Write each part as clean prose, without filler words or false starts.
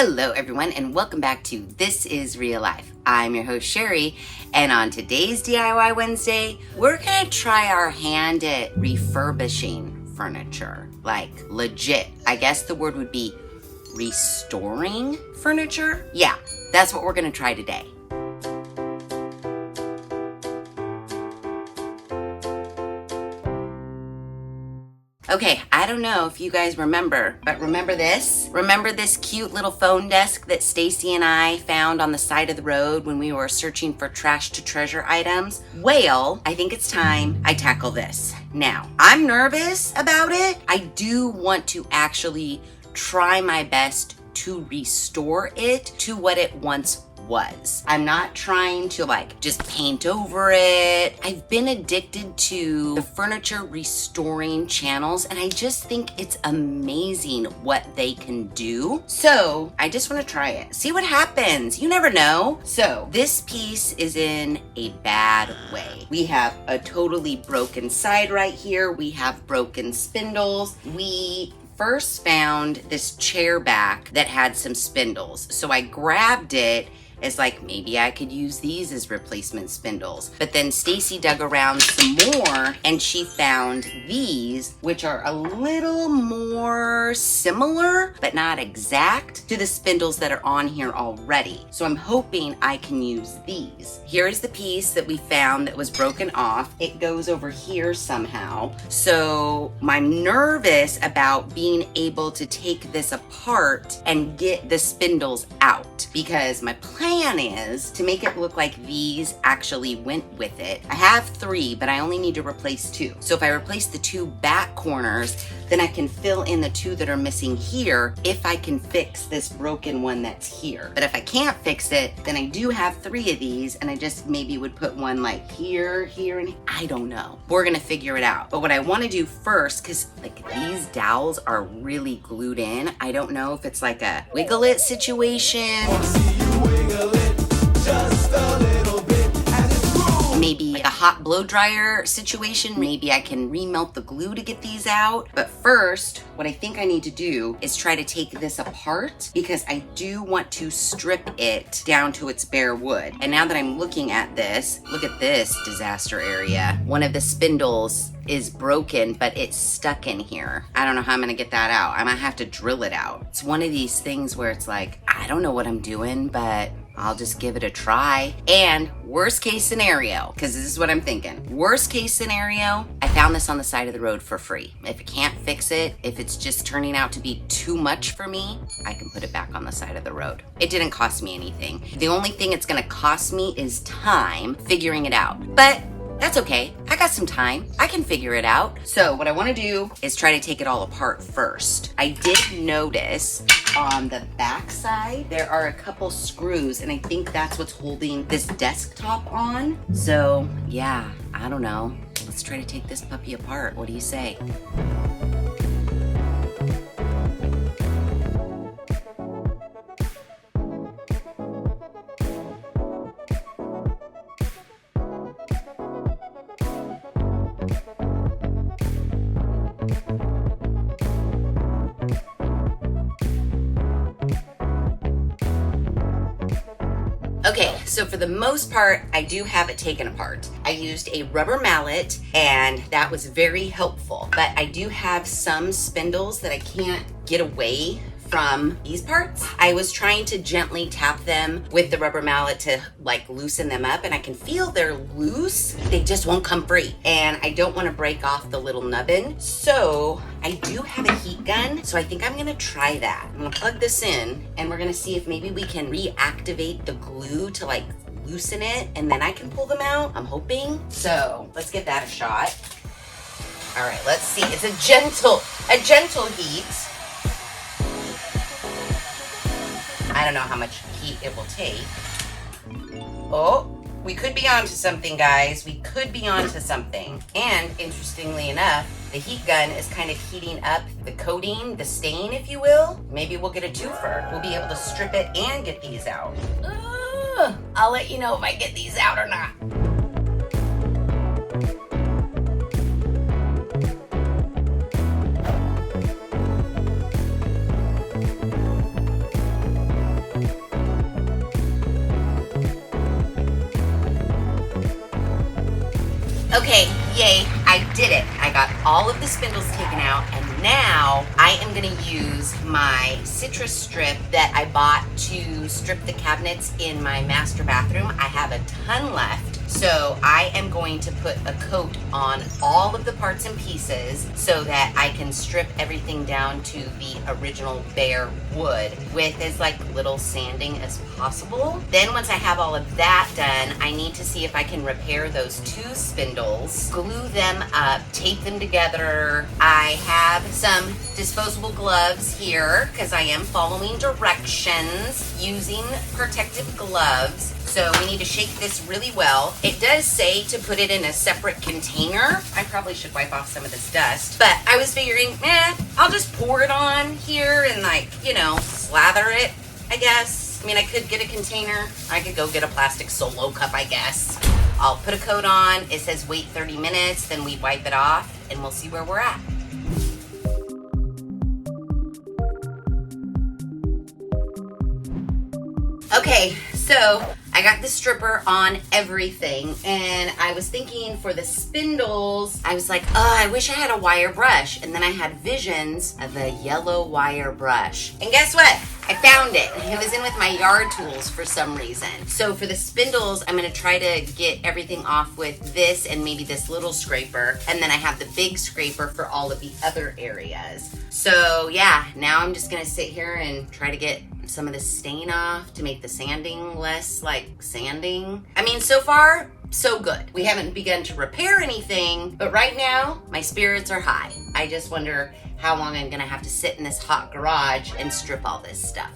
Hello everyone and welcome back to This Is Real Life. I'm your host Sheri, and on today's DIY Wednesday, we're gonna try our hand at refurbishing furniture. Like legit. I guess the word would be restoring furniture. Yeah, that's what we're gonna try today. Okay, I don't know if you guys remember, but remember this? Remember this cute little phone desk that Stacy and I found on the side of the road when we were searching for trash to treasure items? Well, I think it's time I tackle this. Now, I'm nervous about it. I do want to actually try my best to restore it to what it once was. I'm not trying to just paint over it. I've been addicted to the furniture restoring channels and I just think it's amazing what they can do. So I just want to try it. See what happens. You never know. So this piece is in a bad way. We have a totally broken side right here. We have broken spindles. We first found this chair back that had some spindles. So I grabbed it as maybe I could use these as replacement spindles. But then Stacy dug around some more and she found these, which are a little more similar, but not exact to the spindles that are on here already. So I'm hoping I can use these. Here's the piece that we found that was broken off. It goes over here somehow. So I'm nervous about being able to take this apart and get the spindles out, because my plan is to make it look like these actually went with it. I have 3, but I only need to replace 2. So if I replace the 2 back corners, then I can fill in the 2 that are missing here if I can fix this broken one that's here. But if I can't fix it, then I do have 3 of these and I just maybe would put one here, and I don't know. We're gonna figure it out. But what I wanna do first, cause these dowels are really glued in. I don't know if it's like a wiggle it situation. Maybe a hot blow dryer situation. Maybe I can remelt the glue to get these out. But first, what I think I need to do is try to take this apart, because I do want to strip it down to its bare wood. And now that I'm looking at this, look at this disaster area. One of the spindles is broken, but it's stuck in here. I don't know how I'm gonna get that out. I might have to drill it out. It's one of these things where it's I don't know what I'm doing, but I'll just give it a try. And worst case scenario, because this is what I'm thinking. Worst case scenario, I found this on the side of the road for free. If I can't fix it, if it's just turning out to be too much for me, I can put it back on the side of the road. It didn't cost me anything. The only thing it's gonna cost me is time figuring it out. But that's okay. I got some time. I can figure it out. So what I want to do is try to take it all apart first. I did notice on the back side there are a couple screws, and I think that's what's holding this desktop on. So yeah, I don't know. Let's try to take this puppy apart. What do you say? Okay, so for the most part, I do have it taken apart. I used a rubber mallet and that was very helpful, but I do have some spindles that I can't get away from these parts. I was trying to gently tap them with the rubber mallet to loosen them up, and I can feel they're loose. They just won't come free. And I don't want to break off the little nubbin. So I do have a heat gun. So I think I'm gonna try that. I'm gonna plug this in and we're gonna see if maybe we can reactivate the glue to loosen it, and then I can pull them out. I'm hoping. So let's give that a shot. All right, let's see. It's a gentle heat. I don't know how much heat it will take. Oh, we could be onto something, guys. We could be onto something. And interestingly enough, the heat gun is kind of heating up the coating, the stain, if you will. Maybe we'll get a twofer. We'll be able to strip it and get these out. I'll let you know if I get these out or not. Okay, yay, I did it. I got all of the spindles taken out, and now I am gonna use my citrus strip that I bought to strip the cabinets in my master bathroom. I have a ton left. So I am going to put a coat on all of the parts and pieces so that I can strip everything down to the original bare wood with as like little sanding as possible. Then once I have all of that done, I need to see if I can repair those two spindles, glue them up, tape them together. I have some disposable gloves here because I am following directions using protective gloves. So we need to shake this really well. It does say to put it in a separate container. I probably should wipe off some of this dust, but I was figuring, I'll just pour it on here and slather it, I guess. I mean, I could get a container. I could go get a plastic Solo cup, I guess. I'll put a coat on. It says wait 30 minutes, then we wipe it off and we'll see where we're at. Okay, so I got the stripper on everything, and I was thinking for the spindles, I was like, oh, I wish I had a wire brush. And then I had visions of a yellow wire brush. And guess what? I found it. It was in with my yard tools for some reason. So for the spindles, I'm gonna try to get everything off with this and maybe this little scraper. And then I have the big scraper for all of the other areas. So yeah, now I'm just gonna sit here and try to get some of the stain off to make the sanding less like sanding. I mean, so far, so good. We haven't begun to repair anything, but right now, my spirits are high. I just wonder how long I'm gonna have to sit in this hot garage and strip all this stuff.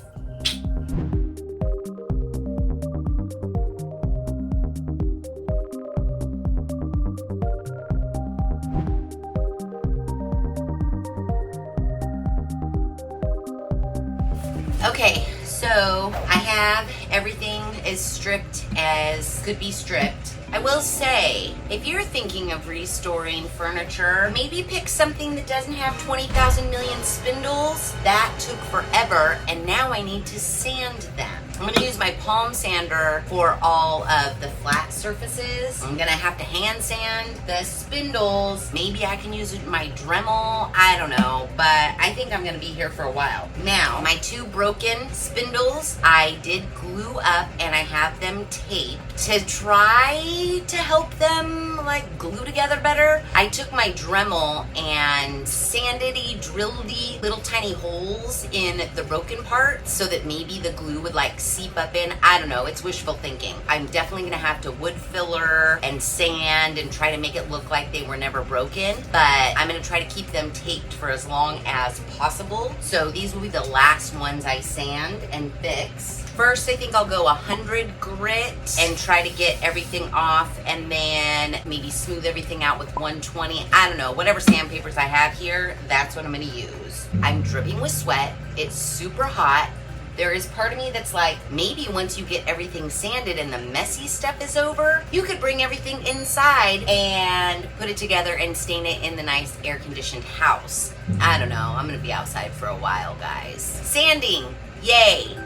Okay, so I have everything as stripped as could be stripped. I will say, if you're thinking of restoring furniture, maybe pick something that doesn't have 20,000 million spindles. That took forever, and now I need to sand them. I'm gonna use my palm sander for all of the flat surfaces. I'm gonna have to hand sand the spindles. Maybe I can use my Dremel, I don't know, but I think I'm gonna be here for a while. Now, my two broken spindles, I did glue up and I have them taped to try to help them like glue together better. I took my Dremel and sanded-y, drilled-y little tiny holes in the broken parts so that maybe the glue would like seep up in. I don't know, it's wishful thinking. I'm definitely gonna have to wood filler and sand and try to make it look like they were never broken, but I'm gonna try to keep them taped for as long as possible. So these will be the last ones I sand and fix. First, I think I'll go 100 grit and try to get everything off, and then maybe smooth everything out with 120. I don't know, whatever sandpapers I have here, that's what I'm gonna use. I'm dripping with sweat. It's super hot. There is part of me that's like, maybe once you get everything sanded and the messy stuff is over, you could bring everything inside and put it together and stain it in the nice air-conditioned house. I don't know, I'm gonna be outside for a while, guys. Sanding, yay.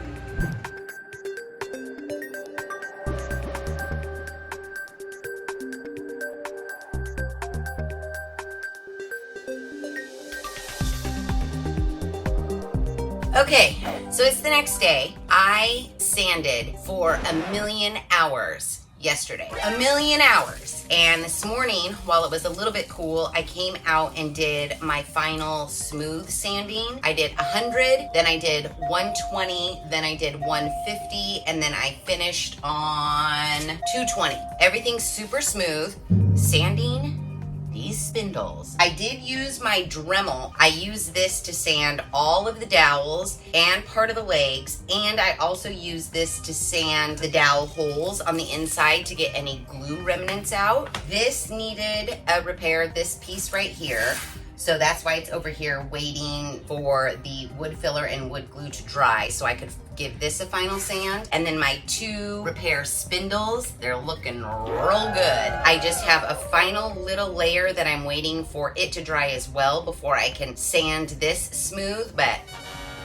Okay, so it's the next day. I sanded for 1,000,000 hours yesterday. 1,000,000 hours. And this morning, while it was a little bit cool, I came out and did my final smooth sanding. I did 100, then I did 120, then I did 150, and then I finished on 220. Everything's super smooth. Sanding these spindles. I did use my Dremel. I used this to sand all of the dowels and part of the legs, and I also used this to sand the dowel holes on the inside to get any glue remnants out. This needed a repair, this piece right here. So that's why it's over here waiting for the wood filler and wood glue to dry so I could give this a final sand. And then my two repair spindles, they're looking real good. I just have a final little layer that I'm waiting for it to dry as well before I can sand this smooth, but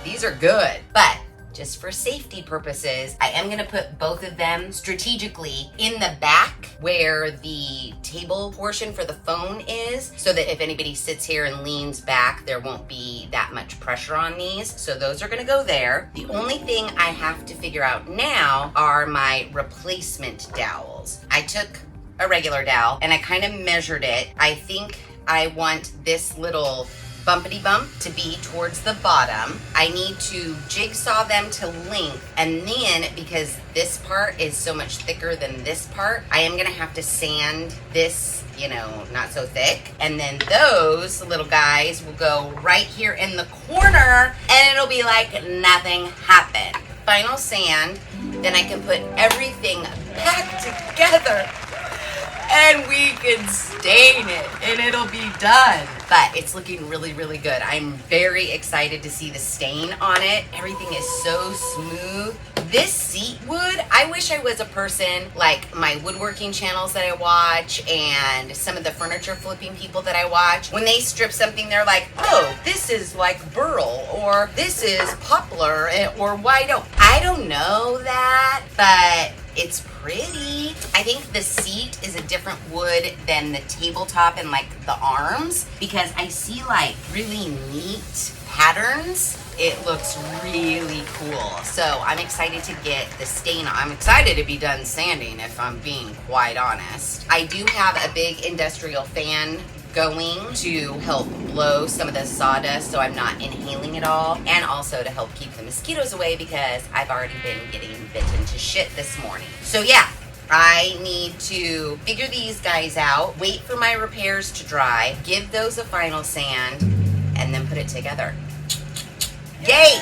these are good. But just for safety purposes, I am gonna put both of them strategically in the back where the table portion for the phone is, so that if anybody sits here and leans back, there won't be that much pressure on these. So those are gonna go there. The only thing I have to figure out now are my replacement dowels. I took a regular dowel and I kind of measured it. I think I want this little bumpity bump to be towards the bottom. I need to jigsaw them to length, and then because this part is so much thicker than this part, I am gonna have to sand this, you know, not so thick. And then those little guys will go right here in the corner and it'll be like nothing happened. Final sand, then I can put everything back together and we can stain it and it'll be done. But it's looking really, really good. I'm very excited to see the stain on it. Everything is so smooth. This seat wood, I wish I was a person like my woodworking channels that I watch and some of the furniture flipping people that I watch. When they strip something, they're like, oh, this is like burl, or this is poplar, or white oak. I don't know that, but it's pretty. I think the seat is a different wood than the tabletop and like the arms, because I see like really neat patterns. It looks really cool. So I'm excited to get the stain. I'm excited to be done sanding, if I'm being quite honest. I do have a big industrial fan going to help blow some of the sawdust so I'm not inhaling it all, and also to help keep the mosquitoes away because I've already been getting bitten to shit this morning. So yeah, I need to figure these guys out, wait for my repairs to dry, give those a final sand, and then put it together. Yay!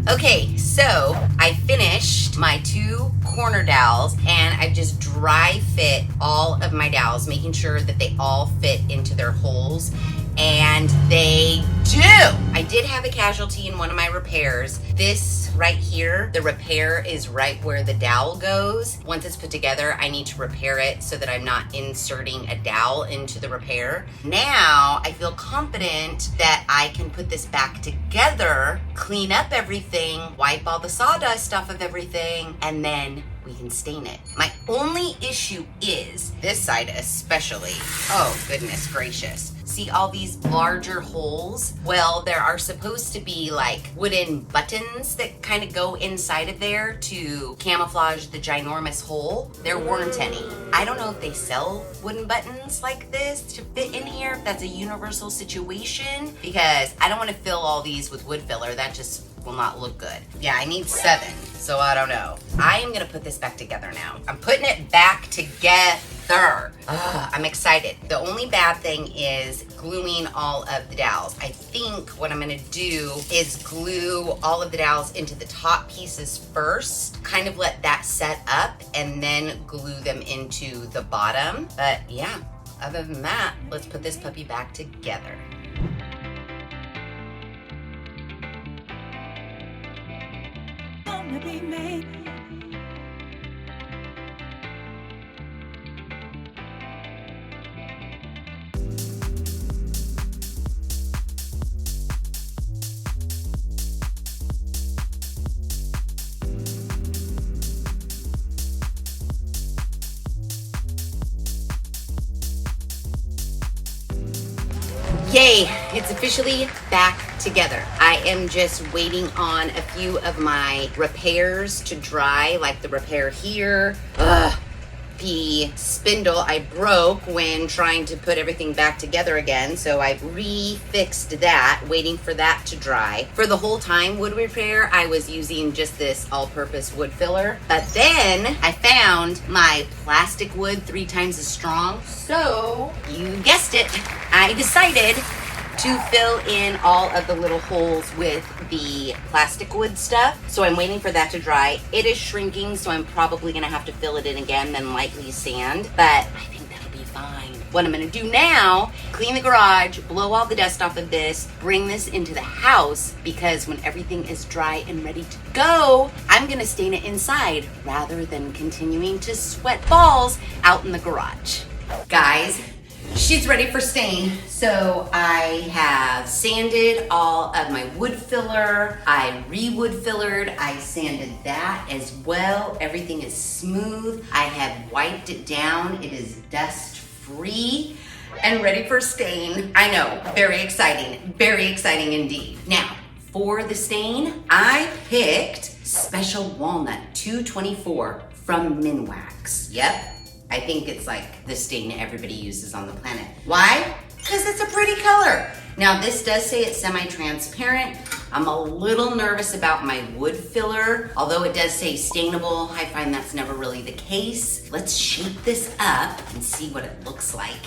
Okay, so I finished my 2 corner dowels and I just dry fit all of my dowels, making sure that they all fit into their holes, and they do. I did have a casualty in one of my repairs. This right here, the repair is right where the dowel goes. Once it's put together, I need to repair it so that I'm not inserting a dowel into the repair. Now, I feel confident that I can put this back together, clean up everything, wipe all the sawdust off of everything, and then we can stain it. My only issue is this side especially. Oh, goodness gracious. See all these larger holes? Well, there are supposed to be like wooden buttons that kind of go inside of there to camouflage the ginormous hole. There weren't any. I don't know if they sell wooden buttons like this to fit in here, if that's a universal situation, because I don't want to fill all these with wood filler. That just will not look good. Yeah, I need 7, so I don't know. I am gonna put this back together now. I'm putting it back together. I'm excited. The only bad thing is gluing all of the dowels. I think what I'm gonna do is glue all of the dowels into the top pieces first, kind of let that set up, and then glue them into the bottom. But yeah, other than that, let's put this puppy back together. Be made. Yay, it's officially back together. I am just waiting on a few of my repairs to dry, like the repair here. The spindle I broke when trying to put everything back together again, so I've refixed that, waiting for that to dry. For the whole time wood repair, I was using just this all-purpose wood filler, but then I found my plastic wood 3 times as strong, so you guessed it, I decided to fill in all of the little holes with the plastic wood stuff. So I'm waiting for that to dry. It is shrinking, so I'm probably gonna have to fill it in again, then lightly sand, but I think that'll be fine. What I'm gonna do now, clean the garage, blow all the dust off of this, bring this into the house, because when everything is dry and ready to go, I'm gonna stain it inside rather than continuing to sweat balls out in the garage. Guys, she's ready for stain. So I have sanded all of my wood filler. I re-wood fillered. I sanded that as well. Everything is smooth. I have wiped it down. It is dust free and ready for stain. I know, very exciting indeed. Now, for the stain, I picked Special Walnut 224 from Minwax. Yep. I think it's like the stain everybody uses on the planet. Why? Because it's a pretty color. Now this does say it's semi-transparent. I'm a little nervous about my wood filler. Although it does say stainable, I find that's never really the case. Let's shape this up and see what it looks like.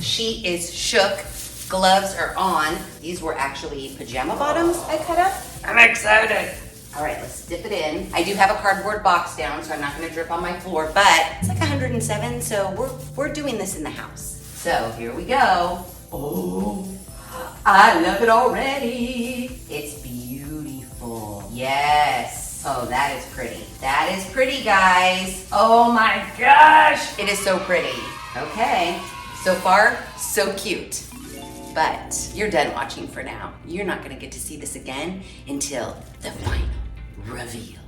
She is shook. Gloves are on. These were actually pajama bottoms I cut up. I'm excited. All right, let's dip it in. I do have a cardboard box down, so I'm not gonna drip on my floor, but it's like 107, so we're doing this in the house. So here we go. Oh, I love it already. It's beautiful. Yes. Oh, that is pretty. That is pretty, guys. Oh my gosh. It is so pretty. Okay, so far, so cute. But you're done watching for now. You're not gonna get to see this again until the final reveal.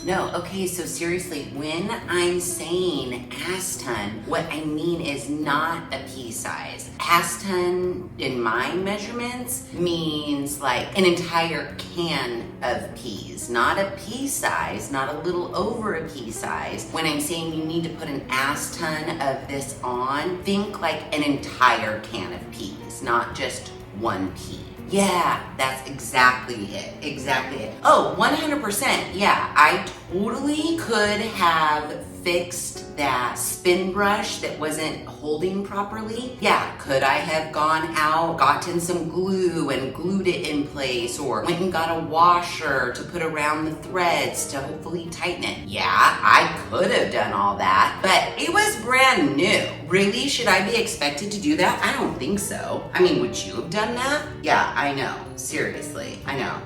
No, okay, so seriously, when I'm saying ass ton, what I mean is not a pea size. Ass ton, in my measurements, means like an entire can of peas, not a pea size, not a little over a pea size. When I'm saying you need to put an ass ton of this on, think like an entire can of peas, not just one pea. Yeah, that's exactly it. Exactly it. Oh, 100%. Yeah, I totally could have fixed that spin brush that wasn't holding properly. Yeah, could I have gone out, gotten some glue and glued it in place, or went and got a washer to put around the threads to hopefully tighten it? Yeah, I could have done all that, but it was brand new. Really, should I be expected to do that? I don't think so. I mean, would you have done that? Yeah, I know. Seriously, I know.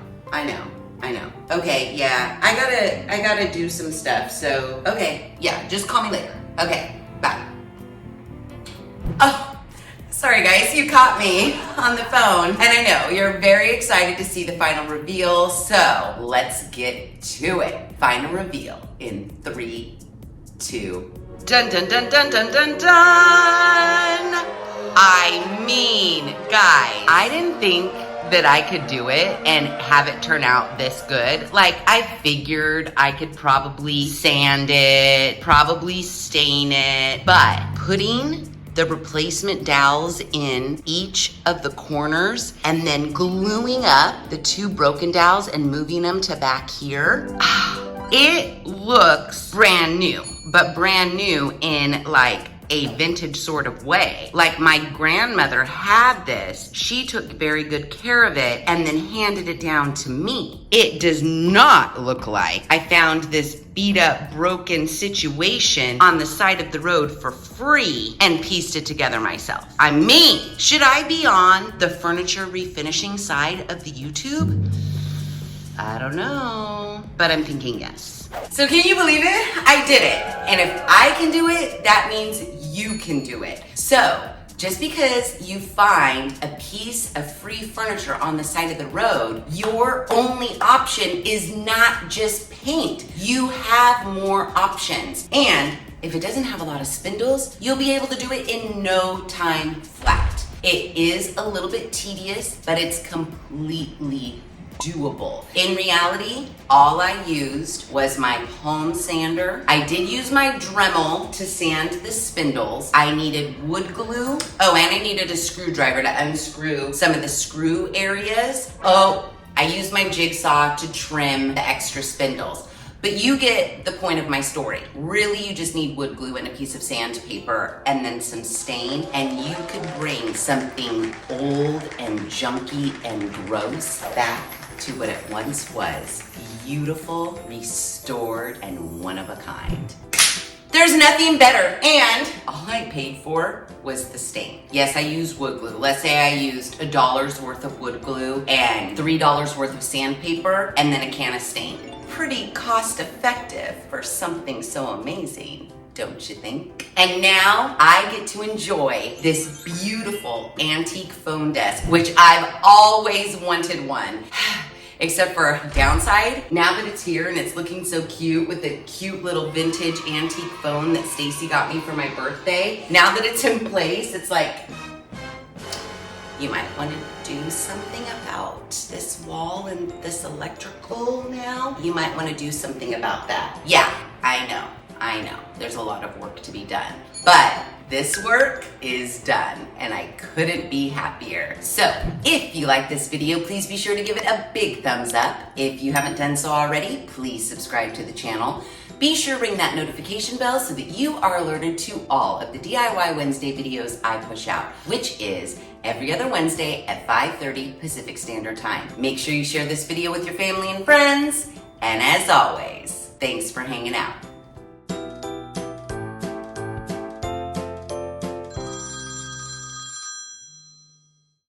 Okay, yeah, I gotta do some stuff, so, okay, yeah, just call me later. Okay, bye. Oh, sorry guys, you caught me on the phone, and I know you're very excited to see the final reveal, so let's get to it. Final reveal in 3, 2, dun dun dun dun dun dun dun! I mean, guys, I didn't think that I could do it and have it turn out this good. Like, I figured I could probably sand it, probably stain it, but putting the replacement dowels in each of the corners and then gluing up the 2 broken dowels and moving them to back here, it looks brand new, but brand new in like a vintage sort of way. Like my grandmother had this, she took very good care of it and then handed it down to me. It does not look like I found this beat up, broken situation on the side of the road for free and pieced it together myself. I mean, should I be on the furniture refinishing side of the YouTube? I don't know, but I'm thinking yes. So can you believe it? I did it. And if I can do it, that means you can do it. So just because you find a piece of free furniture on the side of the road, your only option is not just paint. You have more options. And if it doesn't have a lot of spindles, you'll be able to do it in no time flat. It is a little bit tedious, but it's completely doable. In reality, all I used was my palm sander. I did use my Dremel to sand the spindles. I needed wood glue. Oh, and I needed a screwdriver to unscrew some of the screw areas. Oh, I used my jigsaw to trim the extra spindles. But you get the point of my story. Really, you just need wood glue and a piece of sandpaper and then some stain, and you could bring something old and junky and gross back to what it once was. Beautiful, restored, and one of a kind. There's nothing better, and all I paid for was the stain. Yes, I used wood glue. Let's say I used $1 worth of wood glue and $3 worth of sandpaper and then a can of stain. Pretty cost effective for something so amazing, don't you think? And now I get to enjoy this beautiful antique phone desk, which I've always wanted one. Except for a downside, now that it's here and it's looking so cute with the cute little vintage antique phone that Stacy got me for my birthday, now that it's in place, it's like, you might want to do something about this wall and this electrical now. You might want to do something about that. Yeah, I know. There's a lot of work to be done, but this work is done and I couldn't be happier. So if you like this video, please be sure to give it a big thumbs up. If you haven't done so already, please subscribe to the channel. Be sure to ring that notification bell so that you are alerted to all of the DIY Wednesday videos I push out, which is every other Wednesday at 5:30 Pacific Standard Time. Make sure you share this video with your family and friends. And as always, thanks for hanging out.